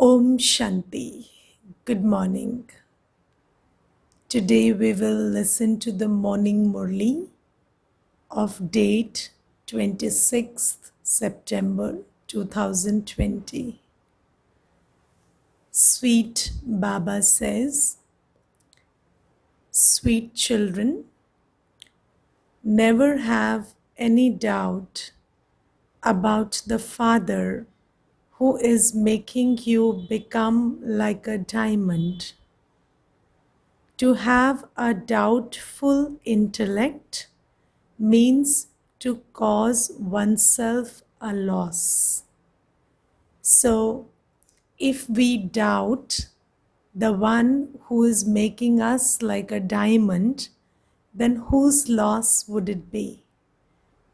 Om Shanti. Good morning. Today we will listen to the morning Murli of date 26th September 2020. Sweet Baba says, sweet children, never have any doubt about the Father who is making you become like a diamond. To have a doubtful intellect means to cause oneself a loss. So, if we doubt the one who is making us like a diamond, then whose loss would it be?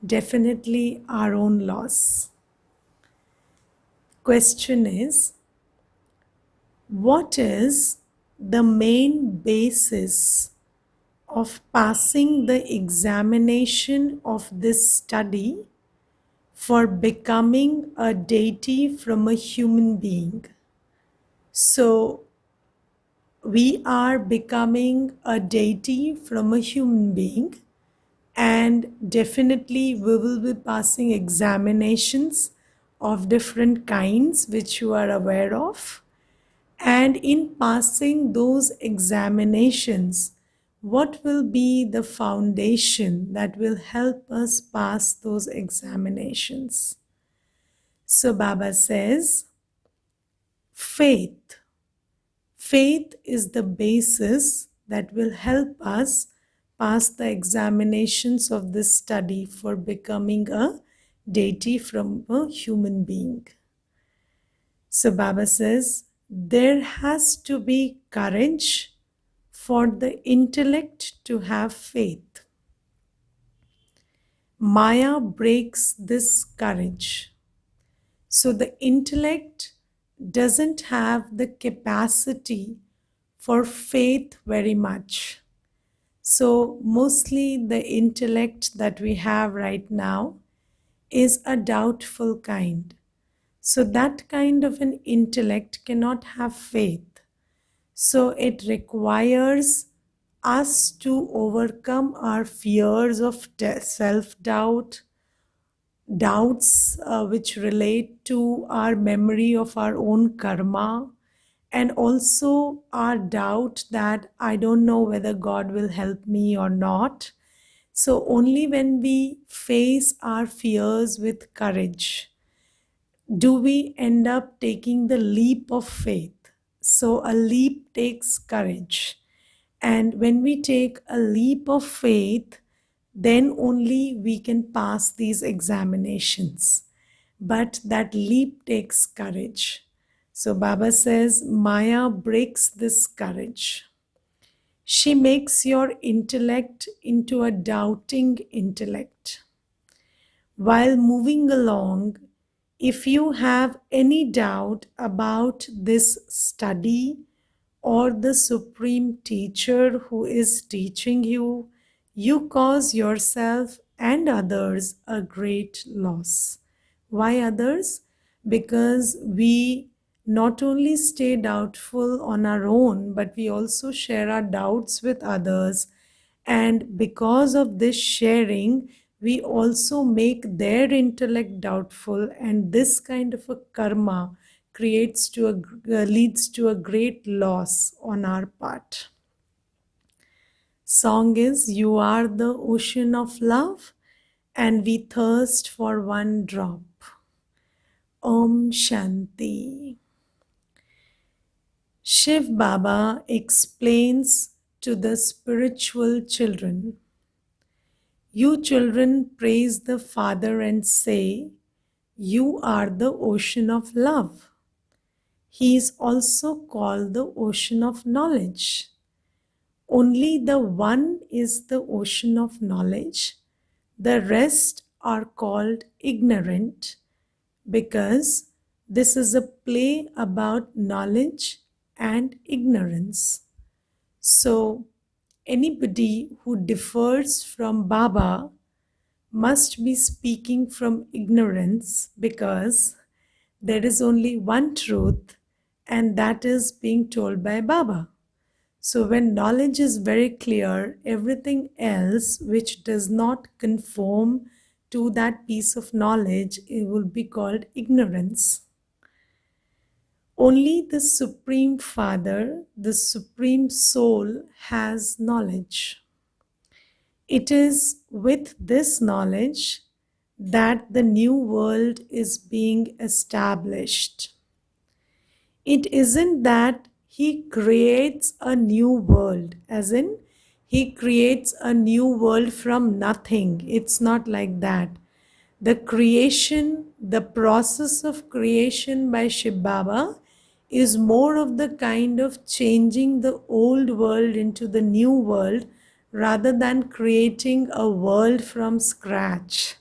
Definitely our own loss. Question is, what is the main basis of passing the examination of this study for becoming a deity from a human being? So, we are becoming a deity from a human being, and definitely we will be passing examinations of different kinds which you are aware of. And in passing those examinations, what will be the foundation that will help us pass those examinations? So Baba says, faith. Faith is the basis that will help us pass the examinations of this study for becoming a deity from a human being. So Baba says, there has to be courage for the intellect to have faith. Maya breaks this courage. So the intellect doesn't have the capacity for faith very much. So mostly the intellect that we have right now is a doubtful kind. So that kind of an intellect cannot have faith. So it requires us to overcome our fears of self-doubt, doubts which relate to our memory of our own karma, and also our doubt that I don't know whether God will help me or not. So only when we face our fears with courage do we end up taking the leap of faith. So a leap takes courage. And when we take a leap of faith, then only we can pass these examinations. But that leap takes courage. So Baba says, Maya breaks this courage. She makes your intellect into a doubting intellect. While moving along, if you have any doubt about this study or the supreme teacher who is teaching you, you cause yourself and others a great loss. Why others? Because we not only stay doubtful on our own, but we also share our doubts with others. And because of this sharing, we also make their intellect doubtful, and this kind of a karma leads to a great loss on our part. Song is, you are the ocean of love and we thirst for one drop. Om Shanti. Shiv Baba explains to the spiritual children, you children praise the Father and say, you are the ocean of love. He is also called the ocean of knowledge. Only the one is the ocean of knowledge. The rest are called ignorant because this is a play about knowledge and ignorance. So, anybody who differs from Baba must be speaking from ignorance because there is only one truth and that is being told by Baba. So, when knowledge is very clear, everything else which does not conform to that piece of knowledge, it will be called ignorance. Only the Supreme Father, the Supreme Soul, has knowledge. It is with this knowledge that the new world is being established. It isn't that he creates a new world, as in, he creates a new world from nothing. It's not like that. The creation, the process of creation by Shiv Baba is more of the kind of changing the old world into the new world rather than creating a world from scratch.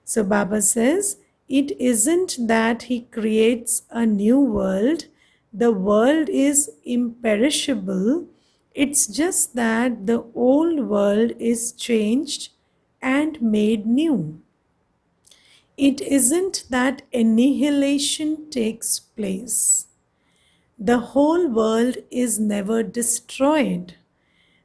So Baba says, it isn't that he creates a new world. The world is imperishable. It's just that the old world is changed and made new. It isn't that annihilation takes place. The whole world is never destroyed.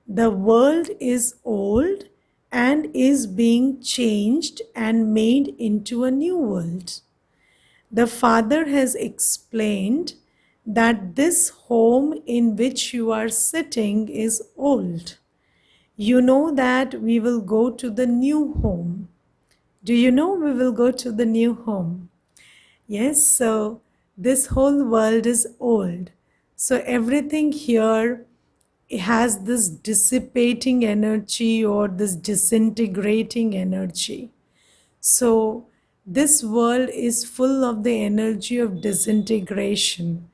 The world is old and is being changed and made into a new world. The Father has explained that this home in which you are sitting is old. You know that we will go to the new home. Do you know we will go to the new home? Yes, so this whole world is old. So everything here has this dissipating energy or this disintegrating energy. So this world is full of the energy of disintegration.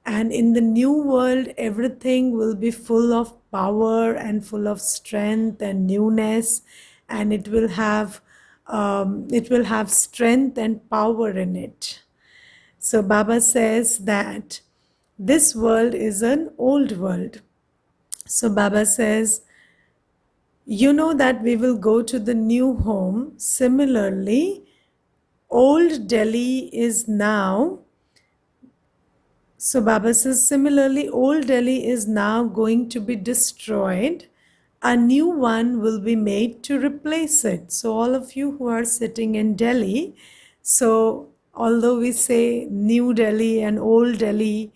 And in the new world, everything will be full of power and full of strength and newness, and it will have strength and power in it. So Baba says that this world is an old world. So Baba says, you know that we will go to the new home. Similarly, old Delhi is now, so Baba says, similarly, old Delhi is now going to be destroyed. A new one will be made to replace it. So all of you who are sitting in Delhi, so although we say New Delhi and Old Delhi,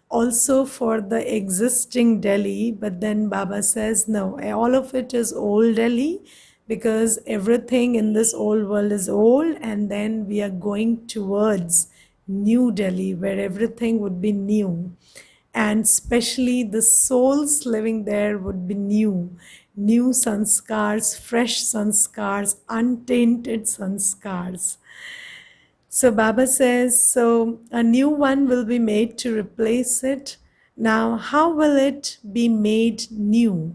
also for the existing Delhi, but then Baba says, no, all of it is Old Delhi because everything in this old world is old, and then we are going towards New Delhi where everything would be new, and especially the souls living there would be new sanskars, fresh sanskars, untainted sanskars. So Baba says, so a new one will be made to replace it. Now, how will it be made new?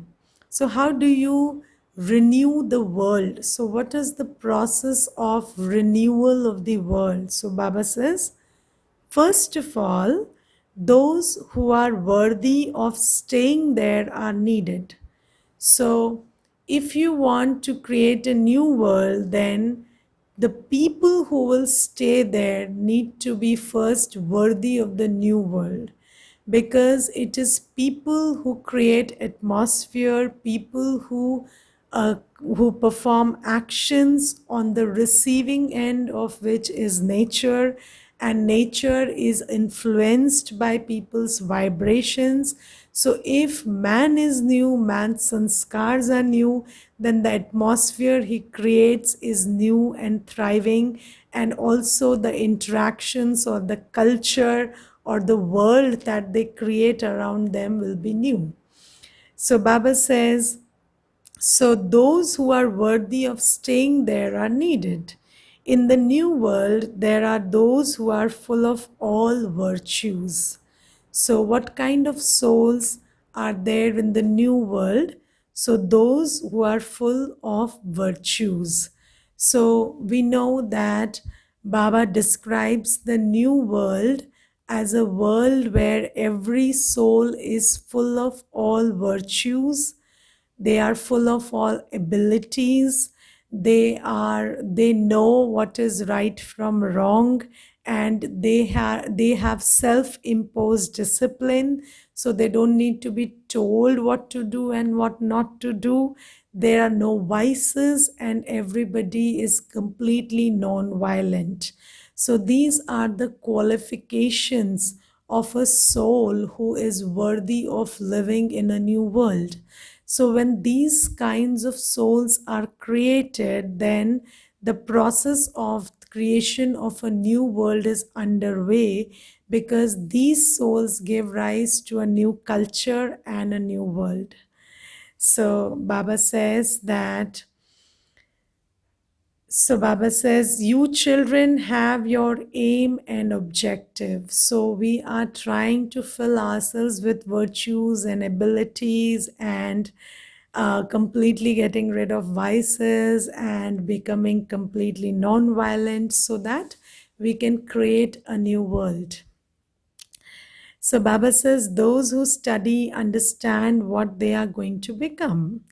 So how do you renew the world? So what is the process of renewal of the world? So Baba says, first of all, those who are worthy of staying there are needed. So, if you want to create a new world, then the people who will stay there need to be first worthy of the new world, because it is people who create atmosphere, people who perform actions on the receiving end of which is nature, and nature is influenced by people's vibrations. So if man is new, man's sanskars are new, then the atmosphere he creates is new and thriving, and also the interactions or the culture or the world that they create around them will be new. So Baba says, so those who are worthy of staying there are needed. In the new world, there are those who are full of all virtues. So what kind of souls are there in the new world? So those who are full of virtues. So we know that Baba describes the new world as a world where every soul is full of all virtues. They are full of all abilities. They know what is right from wrong, and they have self-imposed discipline, so they don't need to be told what to do and what not to do. There are no vices, and everybody is completely non-violent. So these are the qualifications of a soul who is worthy of living in a new world. So when these kinds of souls are created, then the process of creation of a new world is underway, because these souls give rise to a new culture and a new world. So Baba says, you children have your aim and objective. So we are trying to fill ourselves with virtues and abilities, and completely getting rid of vices and becoming completely non-violent, so that we can create a new world. So Baba says, those who study understand what they are going to become.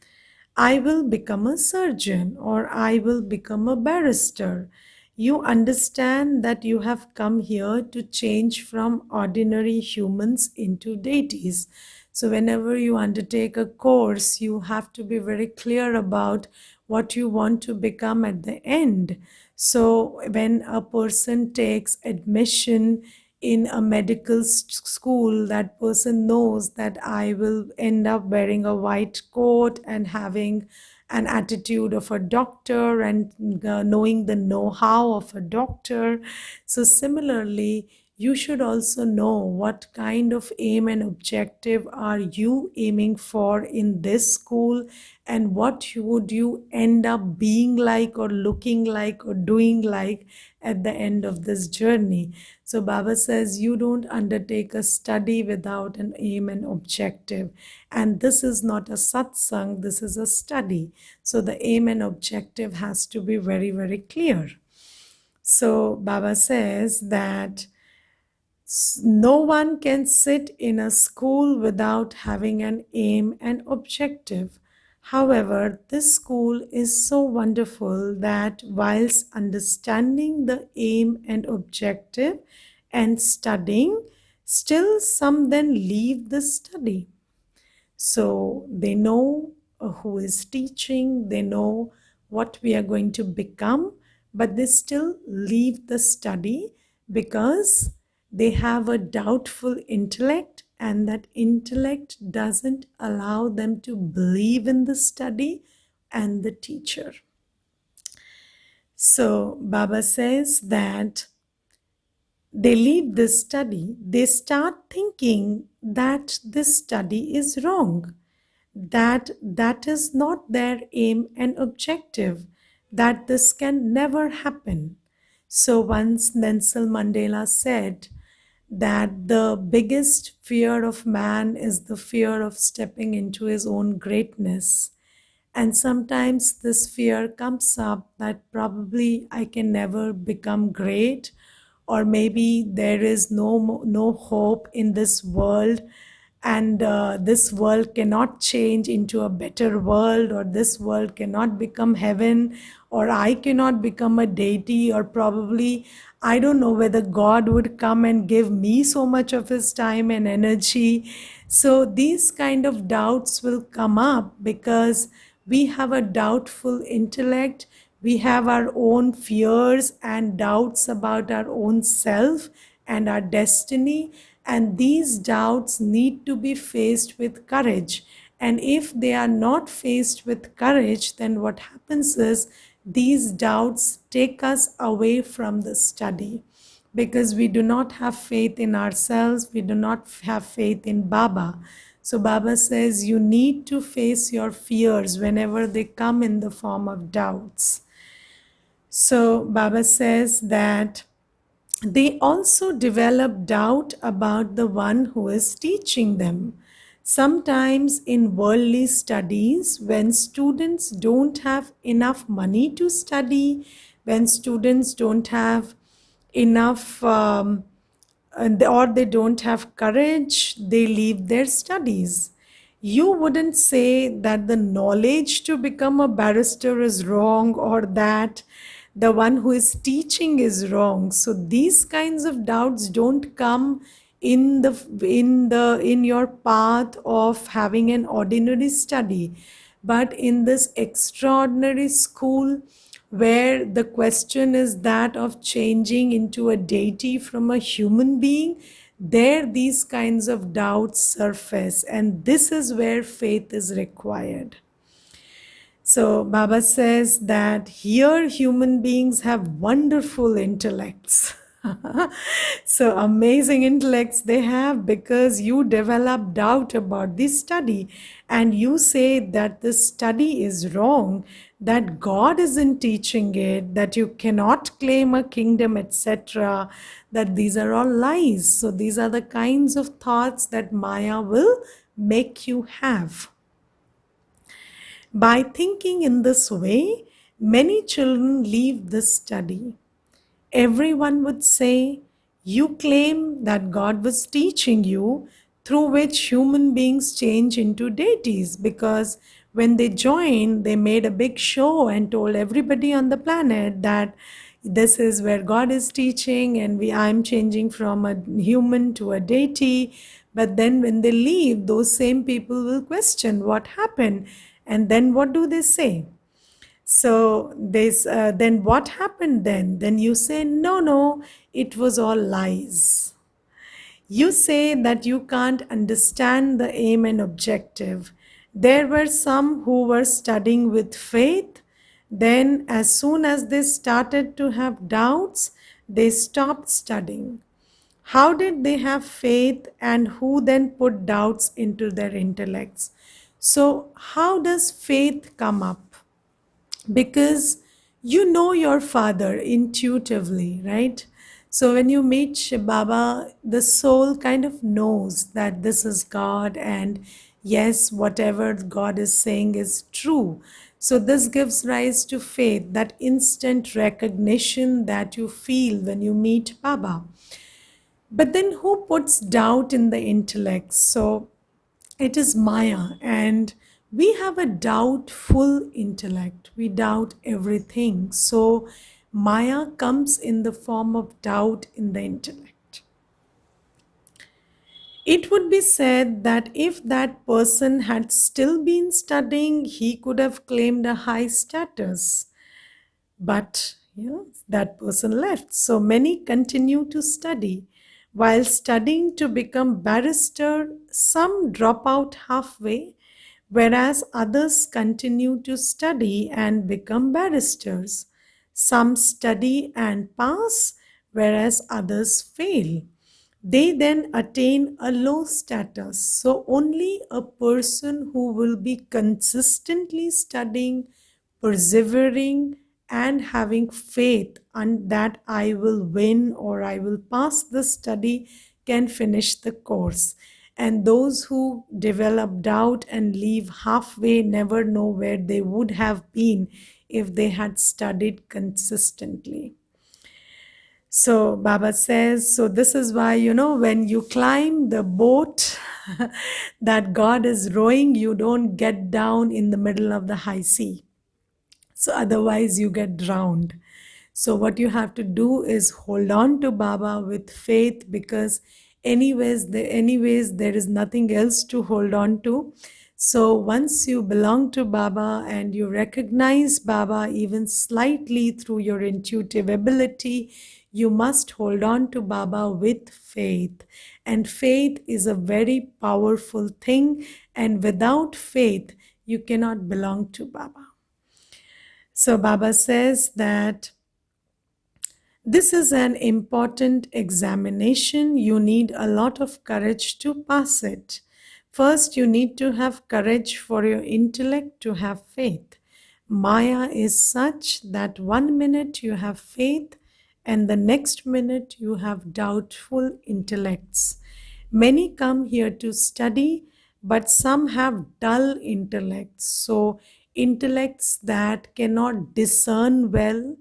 I will become a surgeon, or I will become a barrister. You understand that you have come here to change from ordinary humans into deities. So, whenever you undertake a course, you have to be very clear about what you want to become at the end. So, when a person takes admission in a medical school, that person knows that I will end up wearing a white coat and having an attitude of a doctor, and knowing the know-how of a doctor. So similarly, you should also know what kind of aim and objective are you aiming for in this school, and what would you end up being like, or looking like, or doing like at the end of this journey. So Baba says, you don't undertake a study without an aim and objective. And this is not a satsang, this is a study. So the aim and objective has to be very, very clear. So Baba says that no one can sit in a school without having an aim and objective. However, this school is so wonderful that whilst understanding the aim and objective and studying, still some then leave the study. So they know who is teaching, they know what we are going to become, but they still leave the study because they have a doubtful intellect, and that intellect doesn't allow them to believe in the study and the teacher. So Baba says that they leave this study, they start thinking that this study is wrong, that is not their aim and objective, that this can never happen. So once Nelson Mandela said that the biggest fear of man is the fear of stepping into his own greatness. And sometimes this fear comes up that probably I can never become great, or maybe there is no hope in this world, and this world cannot change into a better world, or this world cannot become heaven, or I cannot become a deity, or probably I don't know whether God would come and give me so much of his time and energy. So these kind of doubts will come up because we have a doubtful intellect, we have our own fears and doubts about our own self and our destiny, and these doubts need to be faced with courage. And if they are not faced with courage, then what happens is these doubts take us away from the study, because we do not have faith in ourselves, we do not have faith in Baba. So Baba says you need to face your fears whenever they come in the form of doubts. So Baba says that they also develop doubt about the one who is teaching them. Sometimes in worldly studies, when students don't have enough money to study, when students don't have enough or they don't have courage, they leave their studies. You wouldn't say that the knowledge to become a barrister is wrong, or that the one who is teaching is wrong. So these kinds of doubts don't come in your path of having an ordinary study, but in this extraordinary school where the question is that of changing into a deity from a human being, there these kinds of doubts surface, and this is where faith is required. So Baba says that here human beings have wonderful intellects. So amazing intellects they have, because you develop doubt about this study and you say that this study is wrong, that God isn't teaching it, that you cannot claim a kingdom, etc., that these are all lies. So these are the kinds of thoughts that Maya will make you have. By thinking in this way, many children leave this study. Everyone would say, you claim that God was teaching you, through which human beings change into deities, because when they joined, they made a big show and told everybody on the planet that this is where God is teaching, and I'm changing from a human to a deity. But then when they leave, those same people will question what happened. And then what do they say? So then what happened then? Then you say, no, no, it was all lies. You say that you can't understand the aim and objective. There were some who were studying with faith. Then, as soon as they started to have doubts, they stopped studying. How did they have faith, and who then put doubts into their intellects? So, how does faith come up? Because you know your father intuitively, right? So when you meet Shiv Baba, the soul kind of knows that this is God, and yes, whatever God is saying is true. So this gives rise to faith, that instant recognition that you feel when you meet Baba. But then who puts doubt in the intellect? So it is Maya, and we have a doubtful intellect. We doubt everything. So Maya comes in the form of doubt in the intellect. It would be said that if that person had still been studying, he could have claimed a high status. But that person left. So many continue to study. While studying to become barrister, some drop out halfway, whereas others continue to study and become barristers. Some study and pass, whereas others fail. They then attain a low status. So only a person who will be consistently studying, persevering, and having faith and that I will win or I will pass the study can finish the course. And those who develop doubt and leave halfway never know where they would have been if they had studied consistently. So Baba says, so this is why, when you climb the boat that God is rowing, you don't get down in the middle of the high sea. So otherwise you get drowned. So what you have to do is hold on to Baba with faith, because anyways there is nothing else to hold on to. So once you belong to Baba and you recognize Baba even slightly through your intuitive ability, you must hold on to Baba with faith. And faith is a very powerful thing, and without faith you cannot belong to Baba. So Baba says that this is an important examination. You need a lot of courage to pass it. First, you need to have courage for your intellect to have faith. Maya is such that 1 minute you have faith and the next minute you have doubtful intellects. Many come here to study, but some have dull intellects. So, intellects that cannot discern well,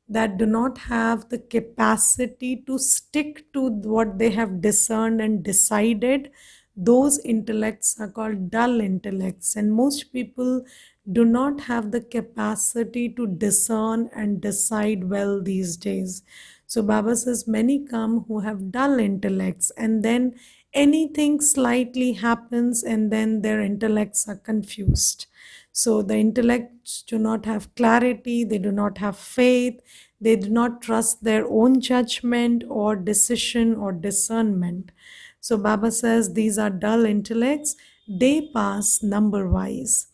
that do not have the capacity to stick to what they have discerned and decided, those intellects are called dull intellects. And most people do not have the capacity to discern and decide well these days. So Baba says many come who have dull intellects, and then anything slightly happens and then their intellects are confused. So the intellects do not have clarity, they do not have faith, they do not trust their own judgment or decision or discernment. So Baba says these are dull intellects, they pass number wise.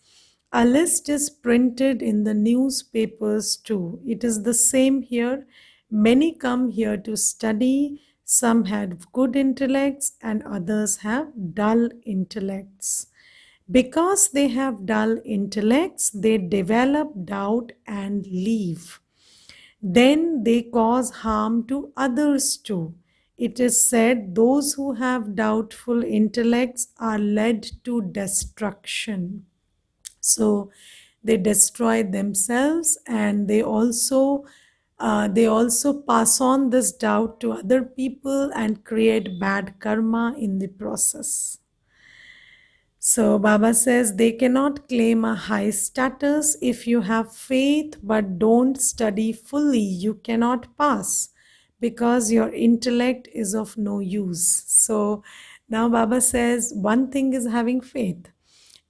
A list is printed in the newspapers too. It is the same here. Many come here to study. Some have good intellects and others have dull intellects. Because they have dull intellects, they develop doubt and leave. Then they cause harm to others too. It is said those who have doubtful intellects are led to destruction. So they destroy themselves, and they also pass on this doubt to other people and create bad karma in the process. So Baba says they cannot claim a high status. If you have faith but don't study fully, you cannot pass because your intellect is of no use. So now Baba says one thing is having faith.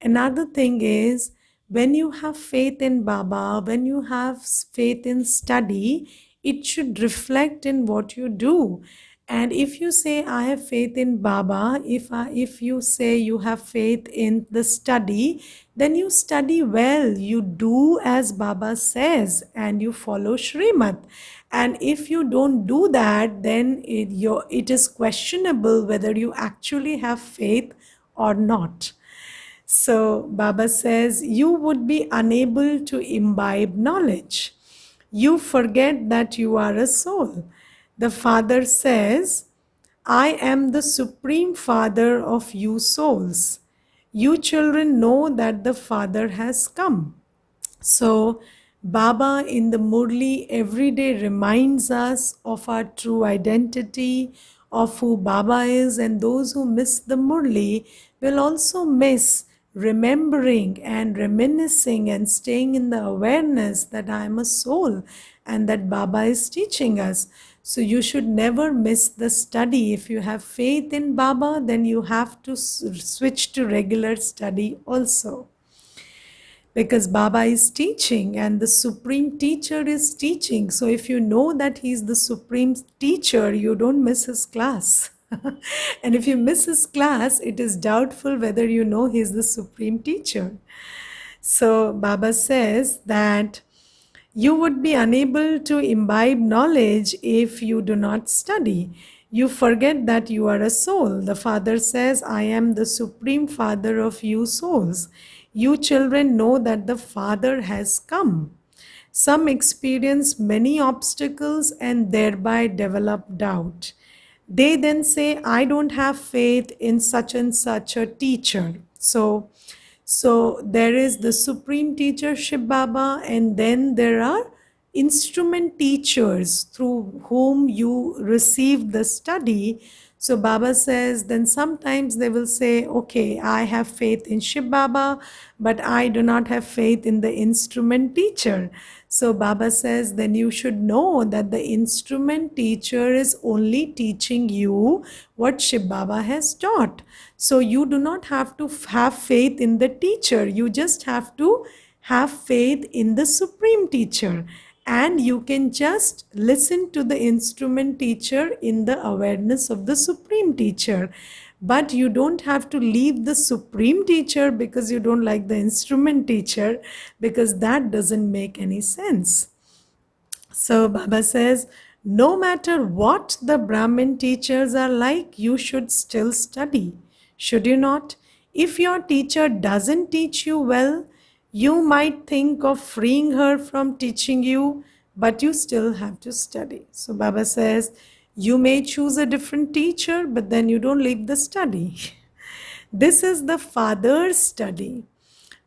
Another thing is when you have faith in Baba, when you have faith in study, it should reflect in what you do. And if you say I have faith in Baba, if you say you have faith in the study, then you study well, you do as Baba says, and you follow Shrimat. And if you don't do that, then it is questionable whether you actually have faith or not. So Baba says you would be unable to imbibe knowledge. You forget that you are a soul. The Father says, I am the Supreme Father of you souls. You children know that the Father has come. So, Baba in the Murli every day reminds us of our true identity, of who Baba is, and those who miss the Murli will also miss remembering and reminiscing and staying in the awareness that I am a soul and that Baba is teaching us. So you should never miss the study. If you have faith in Baba, then you have to switch to regular study also, because Baba is teaching and the supreme teacher is teaching. So if you know that he's the supreme teacher, you don't miss his class. And if you miss his class, it is doubtful whether you know he's the supreme teacher. So Baba says that you would be unable to imbibe knowledge if you do not study. You forget that you are a soul. The Father says, I am the Supreme Father of you souls. You children know that the Father has come. Some experience many obstacles and thereby develop doubt. They then say, I don't have faith in such and such a teacher. So there is the supreme teacher Shiv Baba, and then there are instrument teachers through whom you receive the study. So Baba says, then sometimes they will say, okay, I have faith in Shiv Baba, but I do not have faith in the instrument teacher. So Baba says, then you should know that the instrument teacher is only teaching you what Shiv Baba has taught. So you do not have to have faith in the teacher. You just have to have faith in the supreme teacher. And you can just listen to the instrument teacher in the awareness of the supreme teacher. But you don't have to leave the supreme teacher because you don't like the instrument teacher, because that doesn't make any sense. So Baba says, no matter what the Brahmin teachers are like, you should still study. Should you not? If your teacher doesn't teach you well, you might think of freeing her from teaching you, but you still have to study. So Baba says, you may choose a different teacher, but then you don't leave the study. This is the Father's study.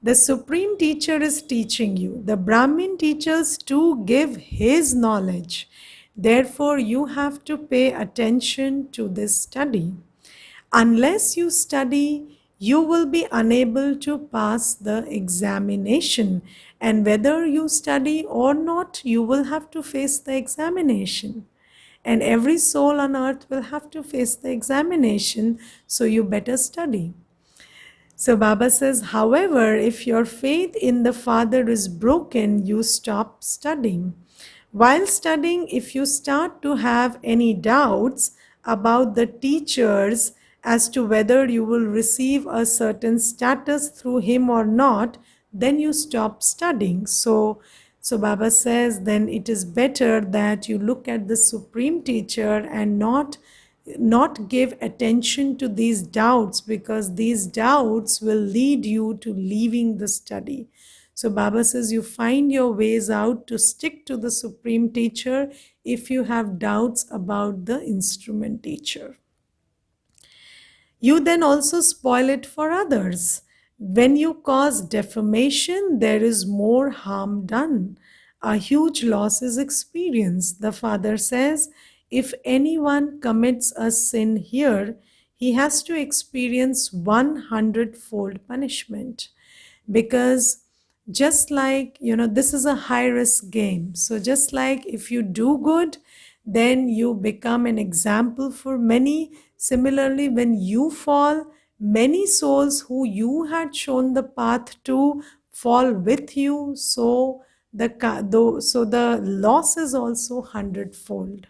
The supreme teacher is teaching you. The Brahmin teachers too give his knowledge. Therefore, you have to pay attention to this study. Unless you study, you will be unable to pass the examination. And whether you study or not, you will have to face the examination. And every soul on earth will have to face the examination, so you better study. So Baba says, however, if your faith in the Father is broken, you stop studying. While studying, if you start to have any doubts about the teachers as to whether you will receive a certain status through him or not, then you stop studying. So Baba says, then it is better that you look at the Supreme Teacher and not give attention to these doubts, because these doubts will lead you to leaving the study. So Baba says you find your ways out to stick to the Supreme Teacher if you have doubts about the instrument teacher. You then also spoil it for others. When you cause defamation, there is more harm done. A huge loss is experienced. The Father says, if anyone commits a sin here, he has to experience 100-fold punishment. Because just like, this is a high risk game. So just like if you do good, then you become an example for many. Similarly, when you fall, many souls who you had shown the path to fall with you. So the loss is also 100-fold.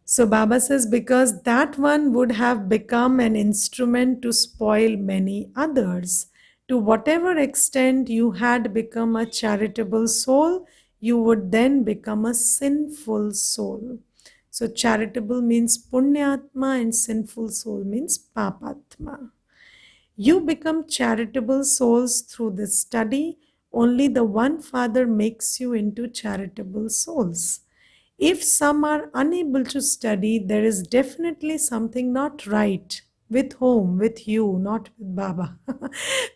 So Baba says, because that one would have become an instrument to spoil many others. To whatever extent you had become a charitable soul, you would then become a sinful soul. So charitable means punyatma and sinful soul means papatma. You become charitable souls through this study. Only the one Father makes you into charitable souls. If some are unable to study, there is definitely something not right. With whom? With you, not with Baba.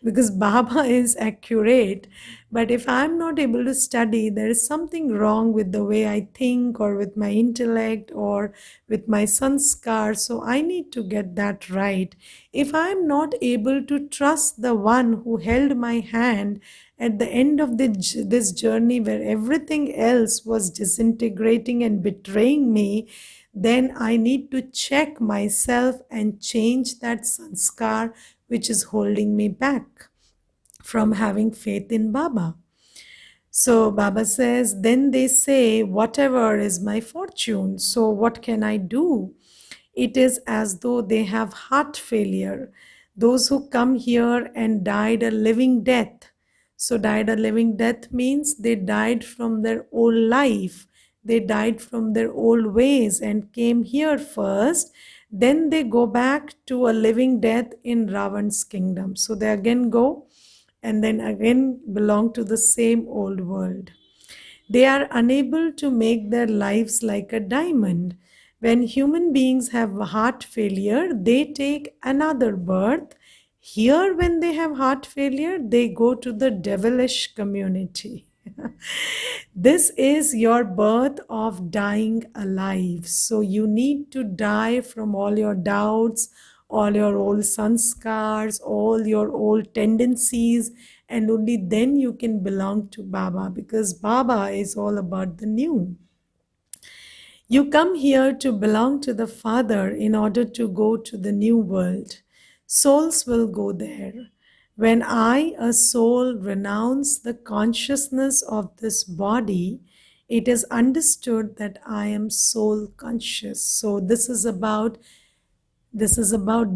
Because Baba is accurate. But if I'm not able to study, there is something wrong with the way I think, or with my intellect, or with my sanskar. So I need to get that right. If I'm not able to trust the one who held my hand at the end of this journey, where everything else was disintegrating and betraying me, then I need to check myself and change that sanskar which is holding me back from having faith in Baba. So Baba says, then they say, whatever is my fortune, so what can I do? It is as though they have heart failure. Those who come here and died a living death. So died a living death means they died from their old life. They died from their old ways and came here first. Then they go back to a living death in Ravan's kingdom. So they again go and then again belong to the same old world. They are unable to make their lives like a diamond. When human beings have heart failure, they take another birth. Here, when they have heart failure, they go to the devilish community. This is your birth of dying alive. So you need to die from all your doubts, all your old sanskars, all your old tendencies, and only then you can belong to Baba, because Baba is all about the new. You come here to belong to the Father in order to go to the new world. Souls will go there. When I, a soul, renounce the consciousness of this body, it is understood that I am soul conscious. So this is about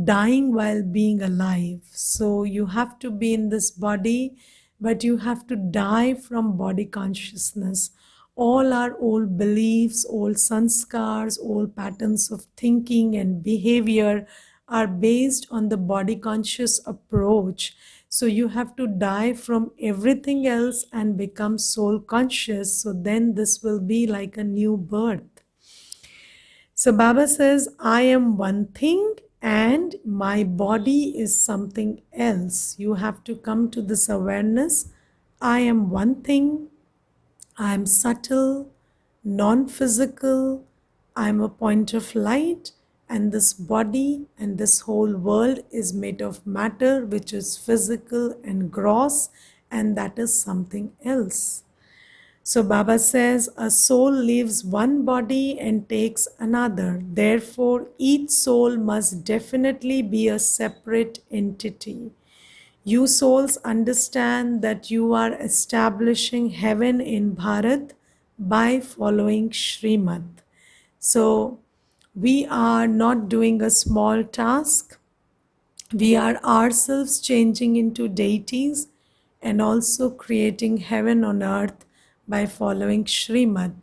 dying while being alive. So you have to be in this body, but you have to die from body consciousness. All our old beliefs, old sanskars, old patterns of thinking and behavior are based on the body conscious approach. So you have to die from everything else and become soul conscious. So then this will be like a new birth. So Baba says, I am one thing and my body is something else. You have to come to this awareness. I am one thing. I am subtle, non-physical. I am a point of light and this body and this whole world is made of matter, which is physical and gross, and that is something else. So Baba says a soul leaves one body and takes another. Therefore, each soul must definitely be a separate entity. You souls understand that you are establishing heaven in Bharat by following Srimad. So, we are not doing a small task. We are ourselves changing into deities and also creating heaven on earth by following Srimad.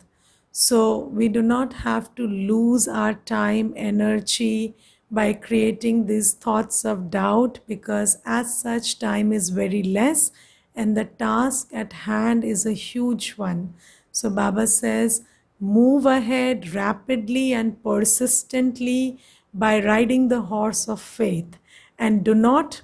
So we do not have to lose our time, energy by creating these thoughts of doubt, because as such time is very less and the task at hand is a huge one. So Baba says, move ahead rapidly and persistently by riding the horse of faith, and do not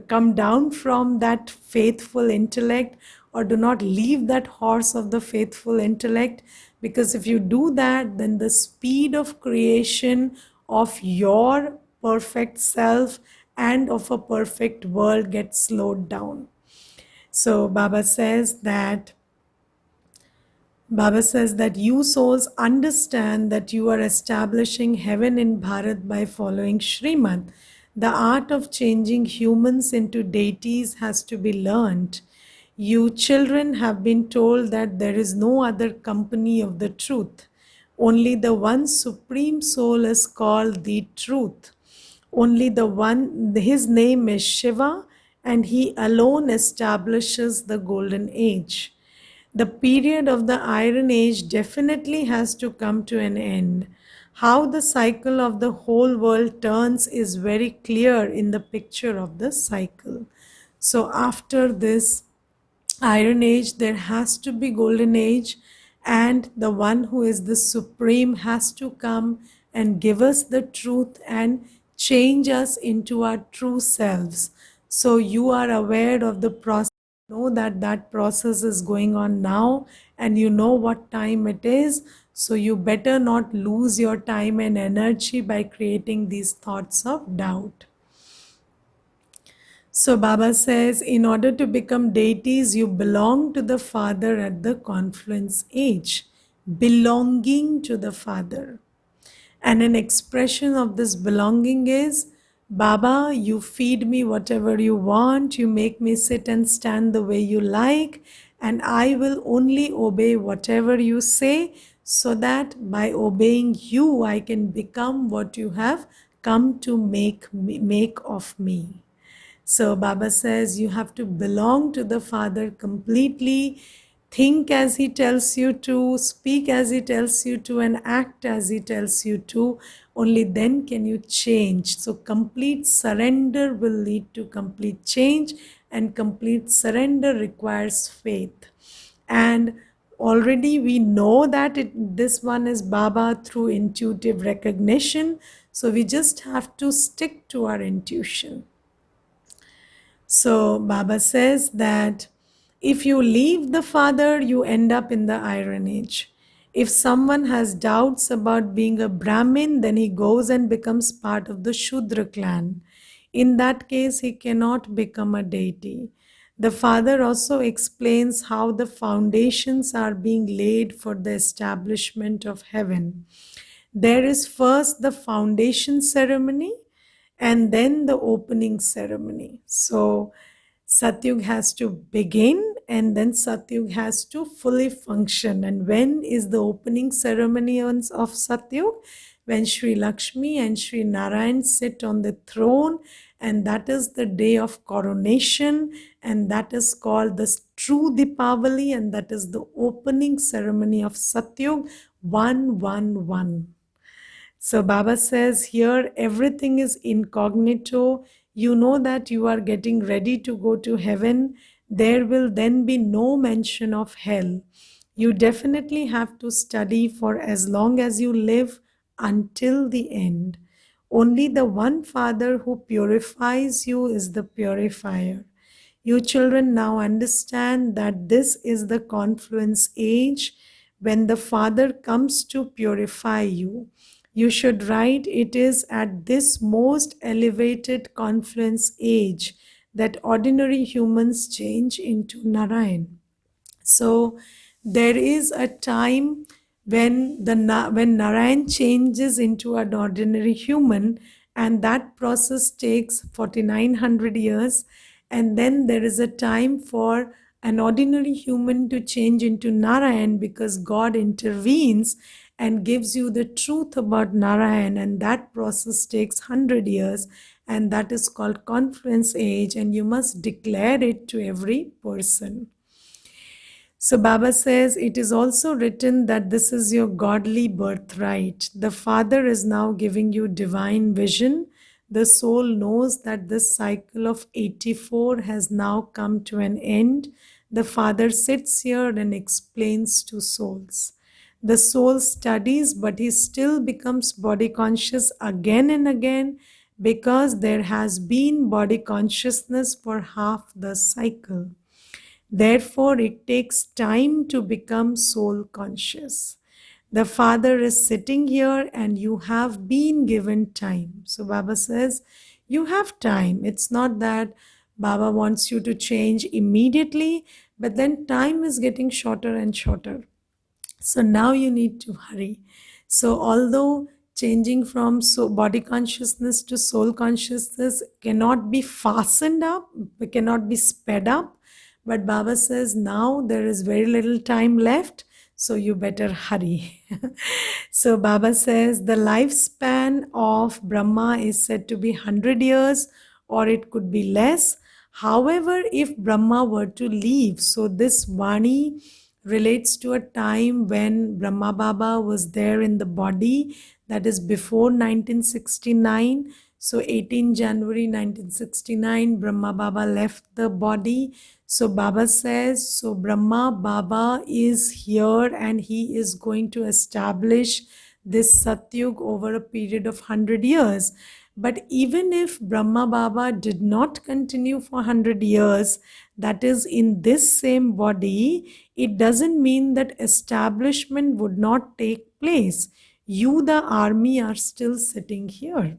come down from that faithful intellect, or do not leave that horse of the faithful intellect, because if you do that, then the speed of creation of your perfect self and of a perfect world gets slowed down. So Baba says that you souls understand that you are establishing heaven in Bharat by following Srimad. The art of changing humans into deities has to be learned. You children have been told that there is no other company of the truth. Only the one supreme soul is called the truth. Only the one, his name is Shiva, and he alone establishes the golden age. The period of the Iron Age definitely has to come to an end. How the cycle of the whole world turns is very clear in the picture of the cycle. So, after this Iron Age, there has to be Golden Age, and the one who is the Supreme has to come and give us the truth and change us into our true selves. So, you are aware of the process, know that that process is going on now, and you know what time it is. So, you better not lose your time and energy by creating these thoughts of doubt. So Baba says, in order to become deities, you belong to the Father at the confluence age. Belonging to the Father. And an expression of this belonging is, Baba, you feed me whatever you want, you make me sit and stand the way you like, and I will only obey whatever you say, so that by obeying you, I can become what you have come to make of me. So Baba says you have to belong to the Father completely, think as He tells you to, speak as He tells you to, and act as He tells you to. Only then can you change. So complete surrender will lead to complete change, and complete surrender requires faith. And already we know that this one is Baba through intuitive recognition. So we just have to stick to our intuition. So Baba says that if you leave the Father, you end up in the Iron Age. If someone has doubts about being a Brahmin, then he goes and becomes part of the Shudra clan. In that case, he cannot become a deity. The Father also explains how the foundations are being laid for the establishment of heaven. There is first the foundation ceremony and then the opening ceremony. So Satyug has to begin and then Satyug has to fully function. And when is the opening ceremony of Satyug? When Sri Lakshmi and Sri Narayan sit on the throne, and that is the day of coronation, and that is called the true Deepavali, and that is the opening ceremony of Satyug 111. So Baba says here everything is incognito. You know that you are getting ready to go to heaven. There will then be no mention of hell. You definitely have to study for as long as you live until the end. Only the one Father who purifies you is the purifier. You children now understand that this is the confluence age when the Father comes to purify you. You should write, it is at this most elevated confluence age that ordinary humans change into Narayan. So there is a time when when Narayan changes into an ordinary human, and that process takes 4900 years. And then there is a time for an ordinary human to change into Narayan, because God intervenes and gives you the truth about Narayan, and that process takes 100 years, and that is called confluence age, and you must declare it to every person. So Baba says, it is also written that this is your godly birthright. The Father is now giving you divine vision. The soul knows that this cycle of 84 has now come to an end. The Father sits here and explains to souls. The soul studies, but he still becomes body conscious again and again, because there has been body consciousness for half the cycle. Therefore, it takes time to become soul conscious. The Father is sitting here and you have been given time. So Baba says, you have time. It's not that Baba wants you to change immediately, but then time is getting shorter and shorter. So now you need to hurry. So although changing from body consciousness to soul consciousness cannot be fastened up, cannot be sped up, but Baba says now there is very little time left, so you better hurry. So Baba says the lifespan of Brahma is said to be 100 years, or it could be less. However, if Brahma were to leave, so this Vani relates to a time when Brahma Baba was there in the body, that is before 1969. So 18 January 1969, Brahma Baba left the body. So Baba says, so Brahma Baba is here and he is going to establish this Satyug over a period of 100 years. But even if Brahma Baba did not continue for 100 years, that is in this same body, it doesn't mean that establishment would not take place. You, the army, are still sitting here.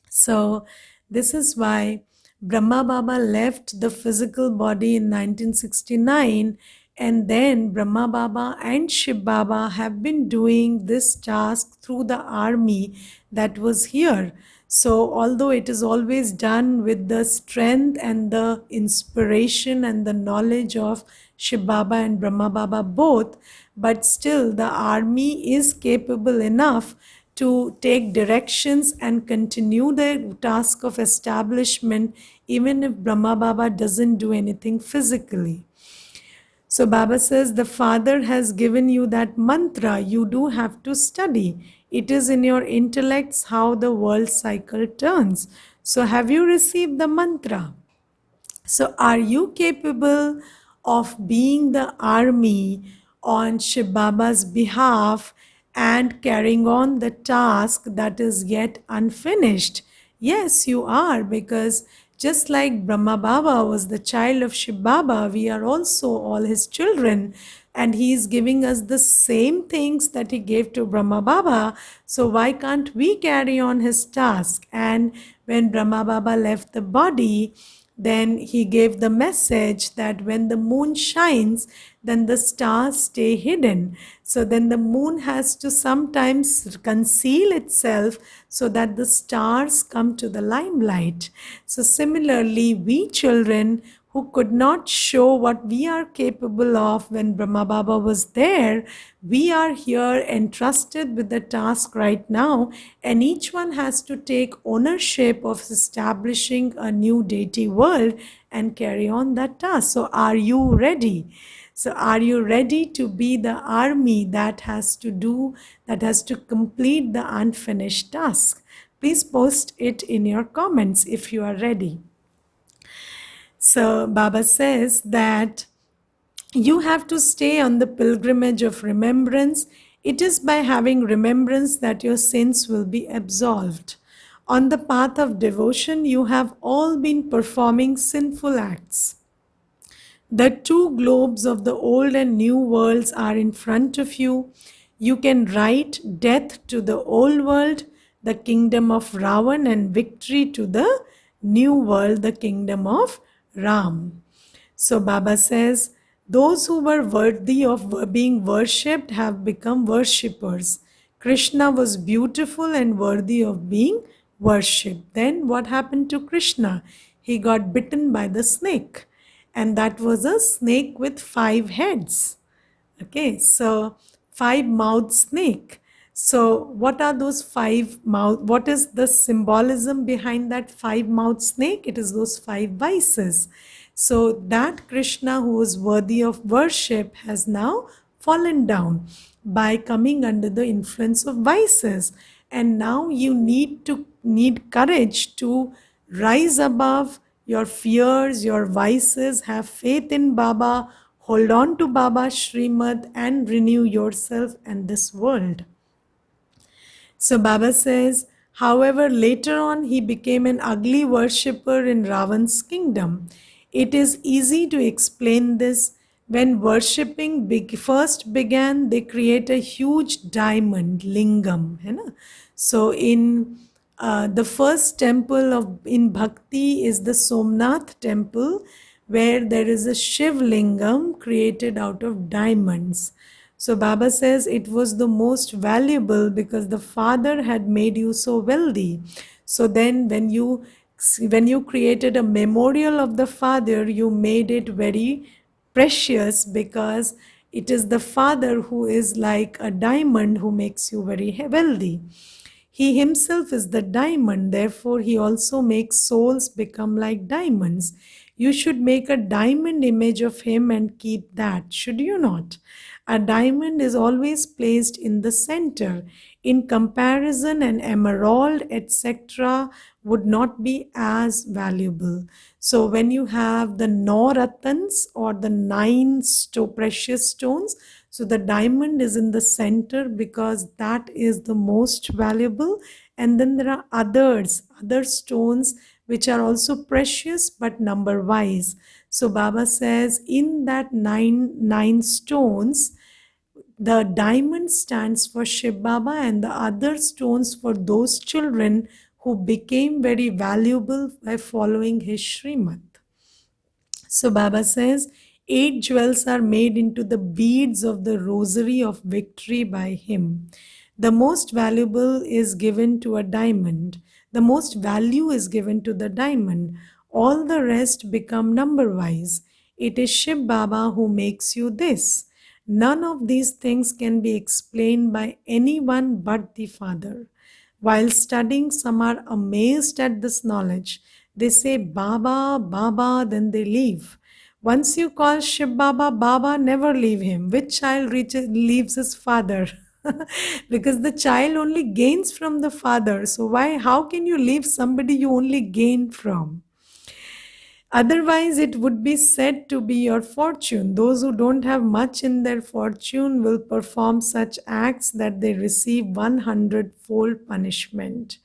So this is why Brahma Baba left the physical body in 1969, and then Brahma Baba and Shiv Baba have been doing this task through the army that was here. So although it is always done with the strength and the inspiration and the knowledge of Shiv Baba and Brahma Baba both, but still the army is capable enough to take directions and continue the task of establishment even if Brahma Baba doesn't do anything physically. So Baba says the Father has given you that mantra. You do have to study. It is in your intellects how the world cycle turns. So have you received the mantra? So are you capable of being the army on Shiv Baba's behalf and carrying on the task that is yet unfinished? Yes, you are, because just like Brahma Baba was the child of Shiv Baba, we are also all his children. And he is giving us the same things that he gave to Brahma Baba. So why can't we carry on his task? And when Brahma Baba left the body, then he gave the message that when the moon shines, then the stars stay hidden. So then the moon has to sometimes conceal itself so that the stars come to the limelight. So similarly, we children who could not show what we are capable of when Brahma Baba was there, we are here entrusted with the task right now, and each one has to take ownership of establishing a new deity world and carry on that task. So are you ready? So are you ready to be the army that has to complete the unfinished task? Please post it in your comments if you are ready. So Baba says that you have to stay on the pilgrimage of remembrance. It is by having remembrance that your sins will be absolved. On the path of devotion, you have all been performing sinful acts. The two globes of the old and new worlds are in front of you. You can write death to the old world, the kingdom of Ravan, and victory to the new world, the kingdom of Ram. So Baba says, those who were worthy of being worshipped have become worshippers. Krishna was beautiful and worthy of being worshipped. Then what happened to Krishna? He got bitten by the snake, and that was a snake with 5 heads. Okay, so 5-mouthed snake. So what are those 5 mouth? What is the symbolism behind that 5-mouthed snake? It is those 5 vices. So that Krishna who is worthy of worship has now fallen down by coming under the influence of vices. And now you need courage to rise above your fears, your vices, have faith in Baba, hold on to Baba's Srimad, and renew yourself and this world. So Baba says, however, later on he became an ugly worshipper in Ravan's kingdom. It is easy to explain this. When worshipping first began, they create a huge diamond, lingam. है ना? So in the first temple of in Bhakti is the Somnath temple, where there is a Shiv lingam created out of diamonds. So Baba says it was the most valuable because the father had made you so wealthy. So then when you created a memorial of the father, you made it very precious because it is the father who is like a diamond who makes you very wealthy. He himself is the diamond, therefore, he also makes souls become like diamonds. You should make a diamond image of him and keep that, should you not? A diamond is always placed in the center. In comparison, an emerald, etc., would not be as valuable. So, when you have the Noratans or the 9 precious stones, so the diamond is in the center because that is the most valuable. And then there are other stones which are also precious but number wise. So Baba says in that nine stones, the diamond stands for Shiv Baba and the other stones for those children who became very valuable by following his Srimad. So Baba says, 8 jewels are made into the beads of the rosary of victory by him. The most valuable is given to a diamond. The most value is given to the diamond. All the rest become number wise. It is Shiv Baba who makes you this. None of these things can be explained by anyone but the Father. While studying, some are amazed at this knowledge. They say, Baba, Baba, then they leave. Once you call Shiv Baba, Baba never leave him. Which child leaves his father? Because the child only gains from the father. So how can you leave somebody you only gain from? Otherwise, it would be said to be your fortune. Those who don't have much in their fortune will perform such acts that they receive 100-fold punishment.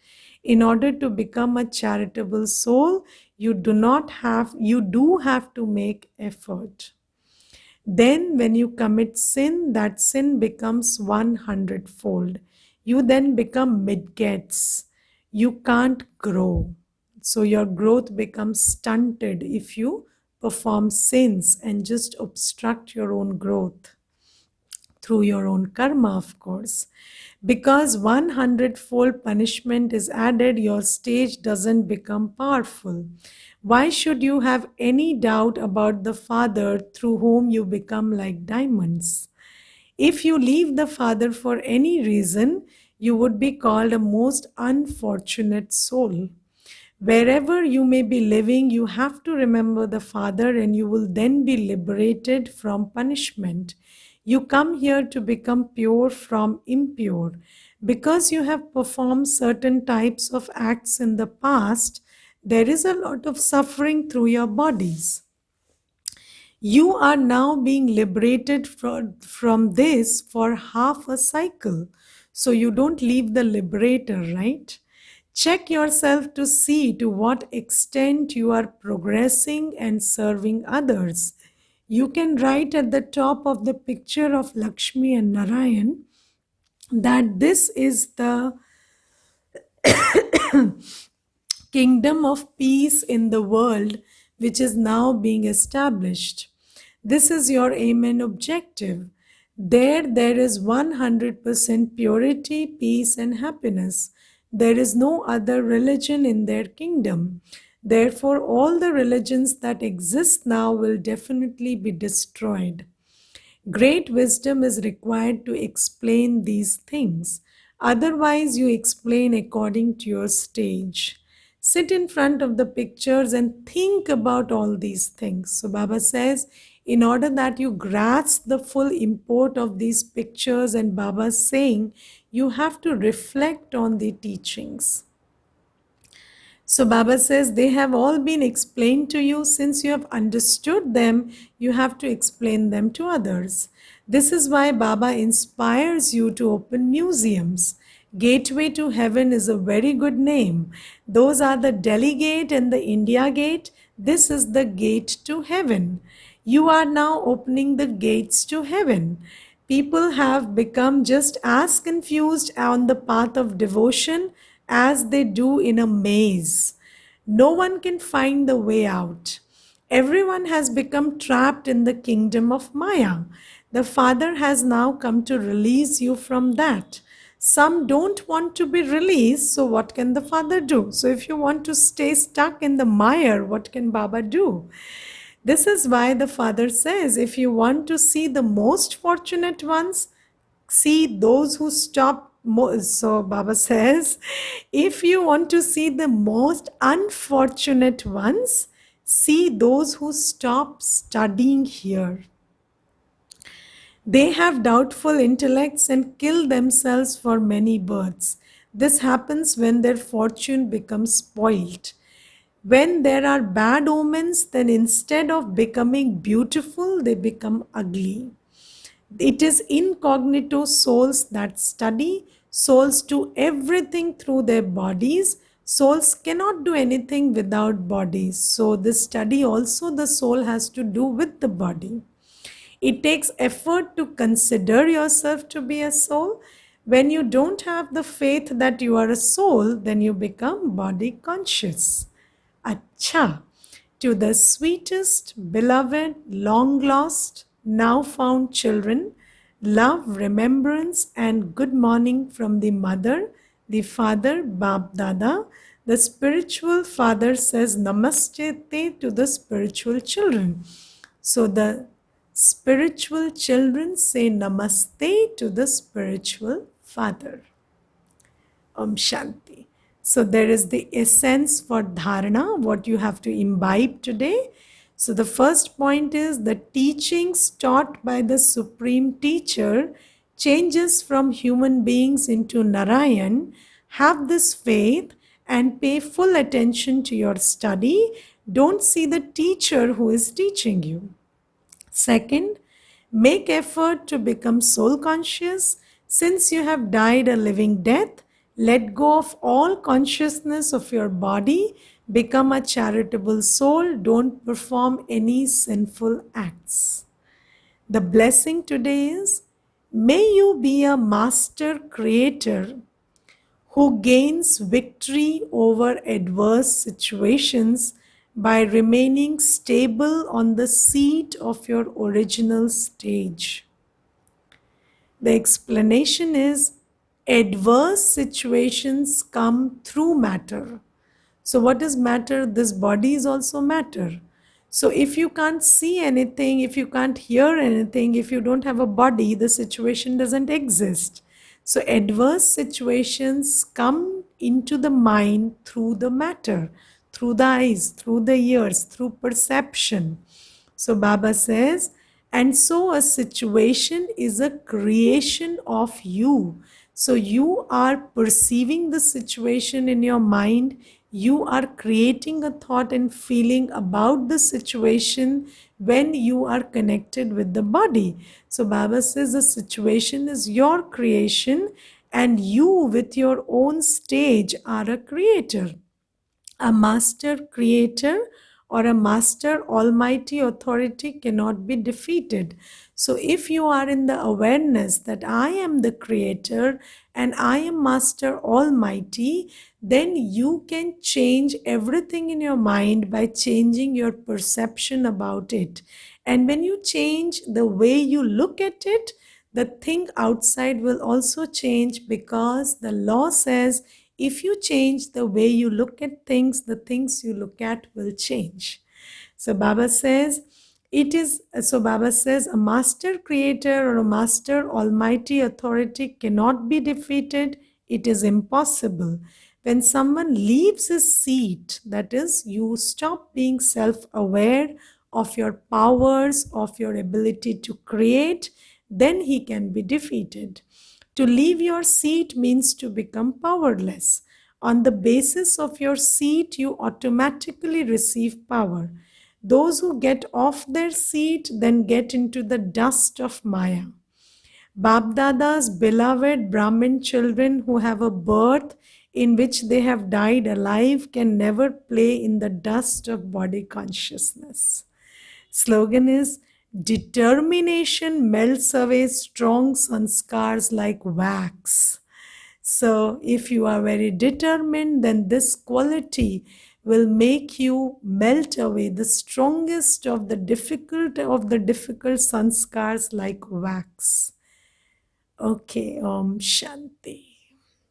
In order to become a charitable soul, you do have to make effort. Then, when you commit sin, that sin becomes 100-fold. You then become midgets. You can't grow. So your growth becomes stunted if you perform sins and just obstruct your own growth through your own karma, of course. Because 100-fold punishment is added, your stage doesn't become powerful. Why should you have any doubt about the Father through whom you become like diamonds? If you leave the Father for any reason, you would be called a most unfortunate soul. Wherever you may be living, you have to remember the Father and you will then be liberated from punishment. You come here to become pure from impure. Because you have performed certain types of acts in the past, there is a lot of suffering through your bodies. You are now being liberated from this for half a cycle. So you don't leave the liberator, right? Check yourself to see to what extent you are progressing and serving others. You can write at the top of the picture of Lakshmi and Narayan, that this is the kingdom of peace in the world which is now being established. This is your aim and objective. There is 100% purity, peace, and happiness. There is no other religion in their kingdom. Therefore, all the religions that exist now will definitely be destroyed. Great wisdom is required to explain these things. Otherwise, you explain according to your stage. Sit in front of the pictures and think about all these things. So, Baba says, in order that you grasp the full import of these pictures and Baba's saying, you have to reflect on the teachings. So Baba says they have all been explained to you. Since you have understood them, you have to explain them to others. This is why Baba inspires you to open museums. Gateway to Heaven is a very good name. Those are the Delhi Gate and the India Gate. This is the gate to heaven. You are now opening the gates to heaven. People have become just as confused on the path of devotion as they do in a maze. No one can find the way out. Everyone has become trapped in the kingdom of Maya. The Father has now come to release you from that. Some don't want to be released, so what can the Father do? So, if you want to stay stuck in the mire, what can Baba do? This is why the Father says, if you want to see the most fortunate ones, see those who stop. So Baba says, if you want to see the most unfortunate ones, see those who stop studying here. They have doubtful intellects and kill themselves for many births. This happens when their fortune becomes spoiled. When there are bad omens, then instead of becoming beautiful, they become ugly. It is incognito souls that study. Souls do everything through their bodies. Souls cannot do anything without bodies. So, this study also the soul has to do with the body. It takes effort to consider yourself to be a soul. When you don't have the faith that you are a soul, then you become body conscious. Acha, to the sweetest, beloved, long lost, now found children, love, remembrance, and good morning from the mother, the father, Bab Dada. The spiritual father says Namaste to the spiritual children. So the spiritual children say Namaste to the spiritual father. Om Shanti. So there is the essence for dharana, what you have to imbibe today. So the first point is the teachings taught by the Supreme Teacher changes from human beings into Narayan. Have this faith and pay full attention to your study. Don't see the teacher who is teaching you. Second, make effort to become soul conscious. Since you have died a living death, let go of all consciousness of your body. Become a charitable soul. Don't perform any sinful acts. The blessing today is, may you be a master creator who gains victory over adverse situations by remaining stable on the seat of your original stage. The explanation is, adverse situations come through matter. So, what is matter? This body is also matter. So, if you can't see anything, if you can't hear anything, if you don't have a body, the situation doesn't exist. So, adverse situations come into the mind through the matter, through the eyes, through the ears, through perception. So, Baba says, and so a situation is a creation of you. So, you are perceiving the situation in your mind. You are creating a thought and feeling about the situation when you are connected with the body. So Baba says the situation is your creation and you with your own stage are a creator, a master creator or a master almighty authority cannot be defeated. So if you are in the awareness that I am the creator and I am master almighty, then you can change everything in your mind by changing your perception about it. And when you change the way you look at it, the thing outside will also change, because the law says if you change the way you look at things, the things you look at will change. So Baba says, a master creator or a master almighty authority cannot be defeated. It is impossible. When someone leaves his seat, that is, you stop being self-aware of your powers, of your ability to create, then he can be defeated. To leave your seat means to become powerless. On the basis of your seat, you automatically receive power. Those who get off their seat then get into the dust of Maya. Babdada's beloved Brahmin children who have a birth in which they have died alive can never play in the dust of body consciousness. Slogan is, determination melts away strong sanskars like wax. So if you are very determined, then this quality will make you melt away the strongest of the difficult sanskars like wax. Okay, Om Shanti.